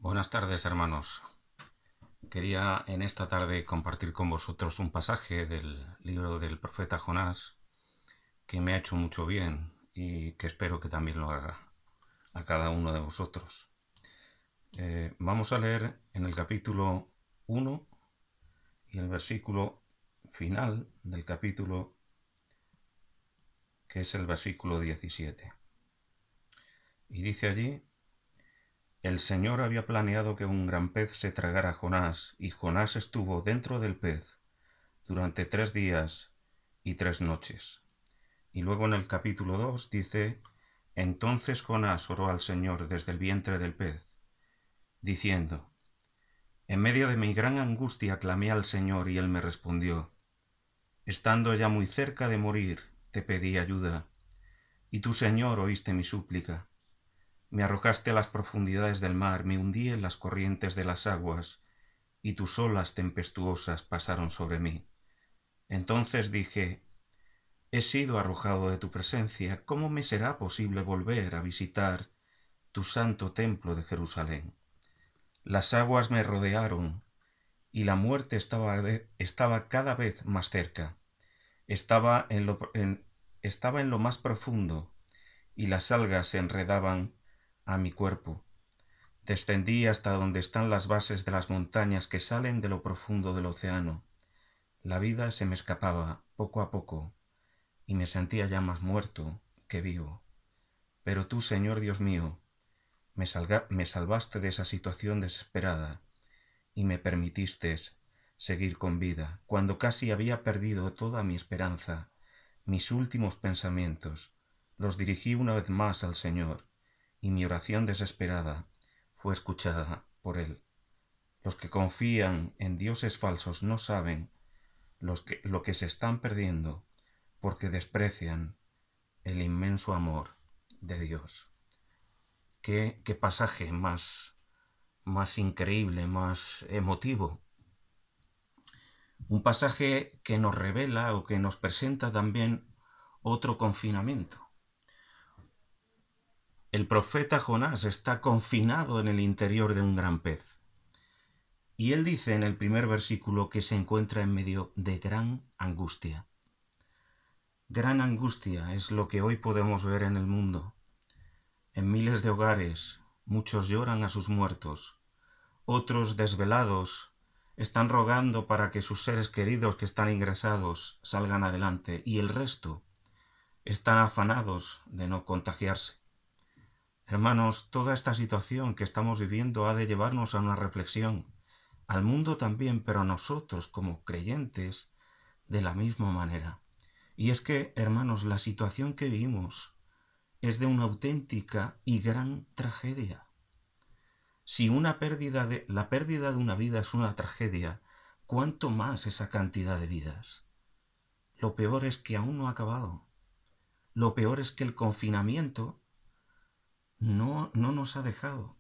Buenas tardes, hermanos. Quería en esta tarde compartir con vosotros un pasaje del libro del profeta Jonás que me ha hecho mucho bien y que espero que también lo haga a cada uno de vosotros. Vamos a leer en el capítulo 1 y el versículo final del capítulo, que es el versículo 17. Y dice allí: el Señor había planeado que un gran pez se tragara a Jonás, y Jonás estuvo dentro del pez durante 3 días y 3 noches. Y luego en el capítulo 2 dice: entonces Jonás oró al Señor desde el vientre del pez, diciendo: en medio de mi gran angustia clamé al Señor, y él me respondió. Estando ya muy cerca de morir, te pedí ayuda, y tú, Señor, oíste mi súplica. Me arrojaste a las profundidades del mar, me hundí en las corrientes de las aguas, y tus olas tempestuosas pasaron sobre mí. Entonces dije: he sido arrojado de tu presencia, ¿cómo me será posible volver a visitar tu santo templo de Jerusalén? Las aguas me rodearon, y la muerte estaba cada vez más cerca. Estaba estaba en lo más profundo, y las algas se enredaban a mi cuerpo. Descendí hasta donde están las bases de las montañas que salen de lo profundo del océano. La vida se me escapaba poco a poco, y me sentía ya más muerto que vivo. Pero tú, Señor Dios mío, me salvaste de esa situación desesperada y me permitiste seguir con vida, cuando casi había perdido toda mi esperanza. Mis últimos pensamientos los dirigí una vez más al Señor, y mi oración desesperada fue escuchada por Él. Los que confían en dioses falsos no saben lo que se están perdiendo, porque desprecian el inmenso amor de Dios. Qué pasaje más increíble, más emotivo. Un pasaje que nos revela o que nos presenta también otro confinamiento. El profeta Jonás está confinado en el interior de un gran pez. Y él dice en el primer versículo que se encuentra en medio de gran angustia. Gran angustia es lo que hoy podemos ver en el mundo. En miles de hogares, muchos lloran a sus muertos. Otros, desvelados, están rogando para que sus seres queridos que están ingresados salgan adelante, y el resto están afanados de no contagiarse. Hermanos, toda esta situación que estamos viviendo ha de llevarnos a una reflexión, al mundo también, pero a nosotros como creyentes de la misma manera. Y es que, hermanos, la situación que vivimos es de una auténtica y gran tragedia. Si la pérdida de una vida es una tragedia, ¿cuánto más esa cantidad de vidas? Lo peor es que aún no ha acabado. Lo peor es que el confinamiento no nos ha dejado.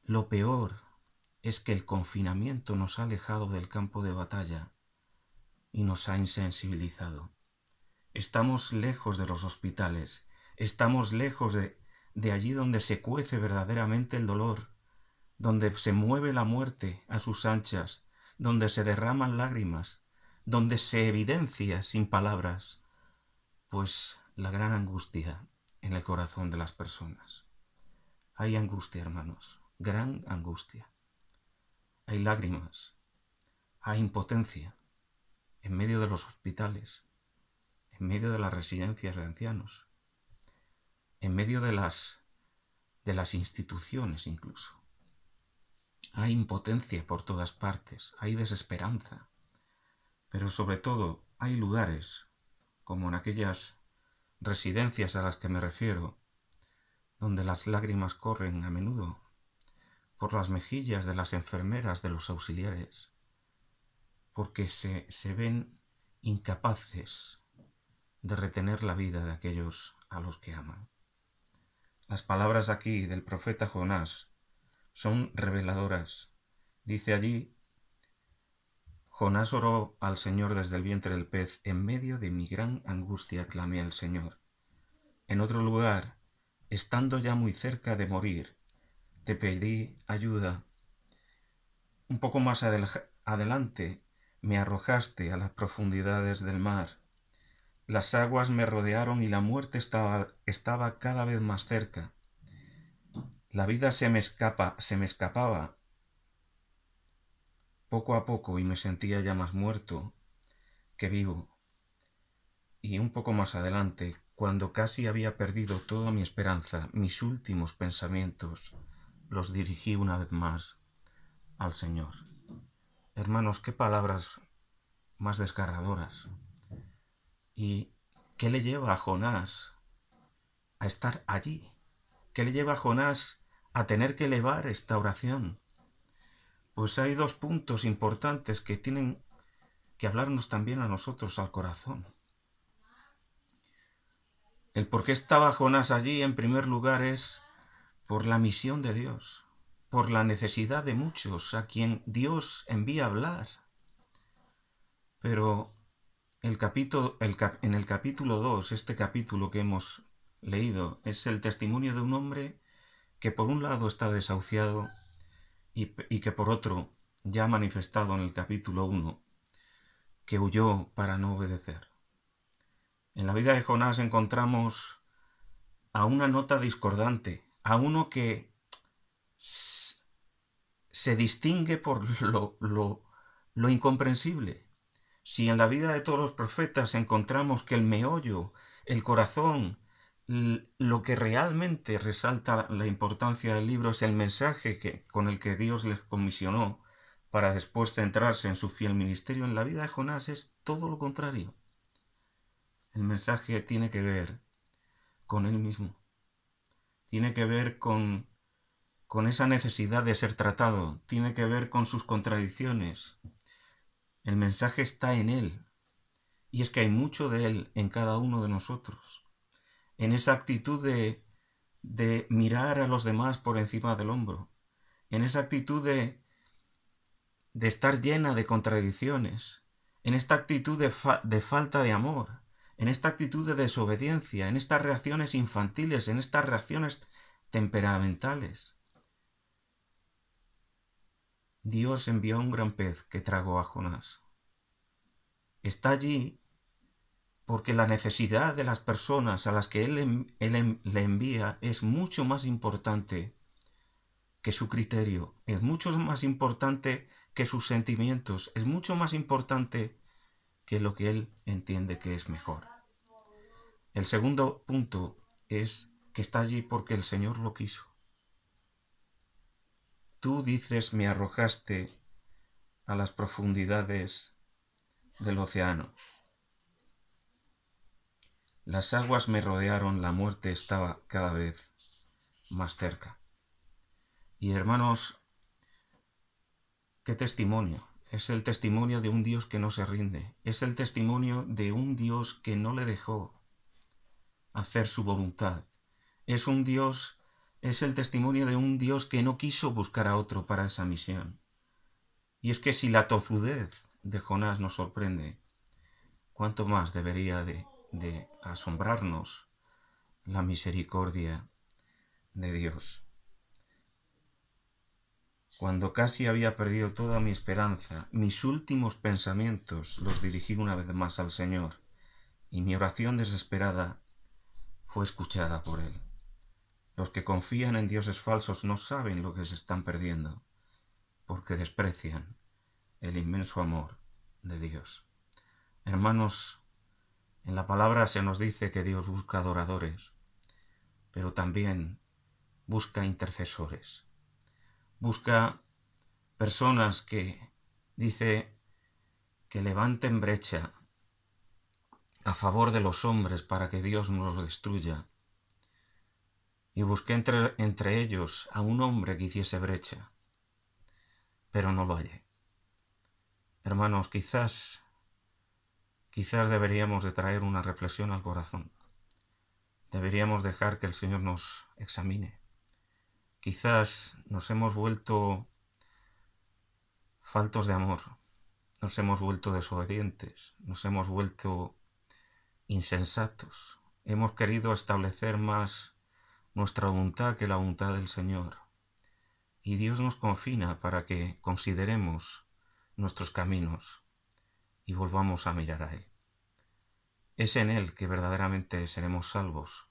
Lo peor es que el confinamiento nos ha alejado del campo de batalla y nos ha insensibilizado. Estamos lejos de los hospitales, estamos lejos de allí donde se cuece verdaderamente el dolor, donde se mueve la muerte a sus anchas, donde se derraman lágrimas, donde se evidencia sin palabras, pues la gran angustia en el corazón de las personas. Hay angustia, hermanos, gran angustia. Hay lágrimas, hay impotencia en medio de los hospitales, en medio de las residencias de ancianos, en medio de las instituciones incluso. Hay impotencia por todas partes, hay desesperanza, pero sobre todo hay lugares, como en aquellas residencias a las que me refiero, donde las lágrimas corren a menudo por las mejillas de las enfermeras, de los auxiliares, porque se ven incapaces de retener la vida de aquellos a los que aman. Las palabras aquí del profeta Jonás son reveladoras. Dice allí: Jonás oró al Señor desde el vientre del pez, en medio de mi gran angustia clamé al Señor. En otro lugar, estando ya muy cerca de morir, te pedí ayuda. Un poco más adelante me arrojaste a las profundidades del mar. Las aguas me rodearon y la muerte estaba cada vez más cerca. La vida se me escapaba poco a poco y me sentía ya más muerto que vivo. Y un poco más adelante, cuando casi había perdido toda mi esperanza, mis últimos pensamientos los dirigí una vez más al Señor. Hermanos, qué palabras más desgarradoras. ¿Y qué le lleva a Jonás a estar allí? ¿Qué le lleva a Jonás a tener que elevar esta oración? Pues hay dos puntos importantes que tienen que hablarnos también a nosotros al corazón. El por qué estaba Jonás allí, en primer lugar, es por la misión de Dios, por la necesidad de muchos a quien Dios envía a hablar. Pero en el capítulo 2, este capítulo que hemos leído, es el testimonio de un hombre que por un lado está desahuciado y que por otro ya ha manifestado en el capítulo 1 que huyó para no obedecer. En la vida de Jonás encontramos a una nota discordante, a uno que se distingue por lo incomprensible. Si en la vida de todos los profetas encontramos que el meollo, el corazón, lo que realmente resalta la importancia del libro es el mensaje con el que Dios les comisionó para después centrarse en su fiel ministerio, en la vida de Jonás es todo lo contrario. El mensaje tiene que ver con él mismo, tiene que ver con esa necesidad de ser tratado, tiene que ver con sus contradicciones. El mensaje está en él, y es que hay mucho de él en cada uno de nosotros, en esa actitud de mirar a los demás por encima del hombro, en esa actitud de estar llena de contradicciones, en esta actitud de falta de amor, en esta actitud de desobediencia, en estas reacciones infantiles, en estas reacciones temperamentales. Dios envió un gran pez que tragó a Jonás. Está allí porque la necesidad de las personas a las que él le envía es mucho más importante que su criterio, es mucho más importante que sus sentimientos, es mucho más importante que lo que él entiende que es mejor. El segundo punto es que está allí porque el Señor lo quiso. Tú dices, me arrojaste a las profundidades del océano. Las aguas me rodearon, la muerte estaba cada vez más cerca. Y hermanos, qué testimonio. Es el testimonio de un Dios que no se rinde. Es el testimonio de un Dios que no le dejó hacer su voluntad. Es el testimonio de un Dios que no quiso buscar a otro para esa misión. Y es que si la tozudez de Jonás nos sorprende, ¿cuánto más debería de asombrarnos la misericordia de Dios? Cuando casi había perdido toda mi esperanza, mis últimos pensamientos los dirigí una vez más al Señor, y mi oración desesperada fue escuchada por Él. Los que confían en dioses falsos no saben lo que se están perdiendo, porque desprecian el inmenso amor de Dios. Hermanos, en la palabra se nos dice que Dios busca adoradores, pero también busca intercesores. Busca personas que, dice, que levanten brecha a favor de los hombres para que Dios no los destruya. Y busqué entre ellos a un hombre que hiciese brecha, pero no lo hallé. Hermanos, quizás deberíamos de traer una reflexión al corazón. Deberíamos dejar que el Señor nos examine. Quizás nos hemos vuelto faltos de amor, nos hemos vuelto desobedientes, nos hemos vuelto insensatos. Hemos querido establecer más nuestra voluntad que la voluntad del Señor. Y Dios nos confina para que consideremos nuestros caminos y volvamos a mirar a Él. Es en Él que verdaderamente seremos salvos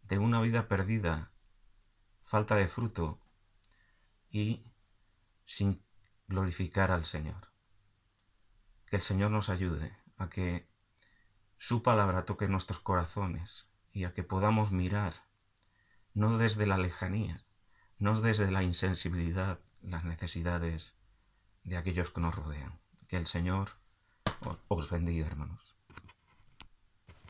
de una vida perdida, falta de fruto y sin glorificar al Señor. Que el Señor nos ayude a que su palabra toque nuestros corazones y a que podamos mirar, no desde la lejanía, no desde la insensibilidad, las necesidades de aquellos que nos rodean. Que el Señor os bendiga, hermanos.